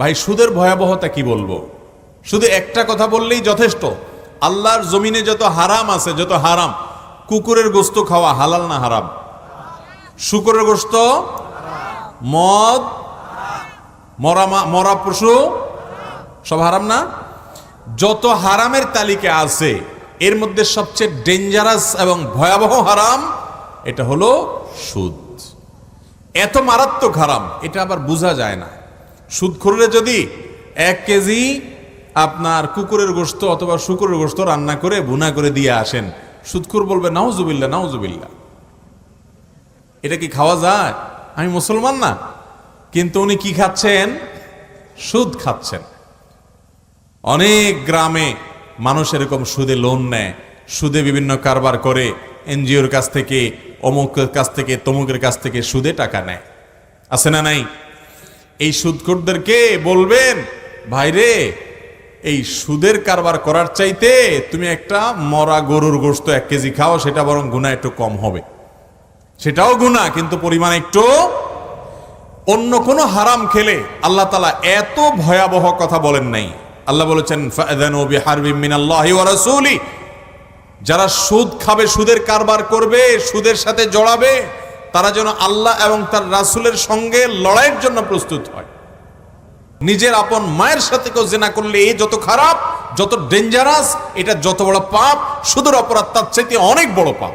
ভাই সুদের ভয়াবহতা কি বলবো, শুধু একটা কথা বললেই যথেষ্ট। আল্লাহর জমিনে যত হারাম আছে, যত হারাম, কুকুরের গোশত খাওয়া হালাল না হারাম? শুকরের গোশত, মদ, মরা পশু সব হারাম না? যত হারামের তালিকা আছে এর মধ্যে সবচেয়ে ডেঞ্জারাস এবং ভয়াবহ হারাম এটা হলো সুদ। এত মারাত্মক হারাম, এটা আবার বোঝা যায় না। সুদখোররে যদি 1 কেজি আপনার কুকুরের গোশত অথবা শুকরের গোশত রান্না করে ভুনা করে দিয়ে আসেন, সুদখোর বলবে নাউজুবিল্লাহ নাউজুবিল্লাহ, এটা কি খাওয়া যায়? আমি মুসলমান না, কিন্তু উনি কি খাচ্ছেন? সুদ খাচ্ছেন। অনেক গ্রামে মানুষ এরকম সুদে লোন নেয়, সুদে বিভিন্ন কারবার করে, এনজিওর কাছ থেকে, অমুকের কাছ থেকে, তমুকের কাছ থেকে সুদে টাকা নেয়, আছে না নাই? এই সুদখোরদেরকে বলবেন, ভাইরে এই সুদের কারবার করার চাইতে তুমি একটা মরা গরুর গোশত 1 কেজি খাও, সেটা বরং গুনাহ একটু কম হবে। সেটাও গুনাহ, কিন্তু পরিমাণ একটু। অন্য কোনো হারাম খেলে আল্লাহ তাআলা এত ভয়াবহ কথা বলেন নাই। আল্লাহ বলেছেন ফাআযানু বিহারবিম মিনাল্লাহি ওয়া রাসূলি, যারা সুদ খাবে, সুদের কারবার করবে, সুদের সাথে জড়াবে, তারা যেন আল্লাহ এবং তার রাসূলের সঙ্গে লড়াইয়ের জন্য প্রস্তুত হয়। নিজের আপন মায়ের সাথে কেউ জিনা করলে এই যত খারাপ, যত ডেঞ্জারাস, এটা যত বড় পাপ, সুদের অপরাধ তার চাইতে অনেক বড় পাপ।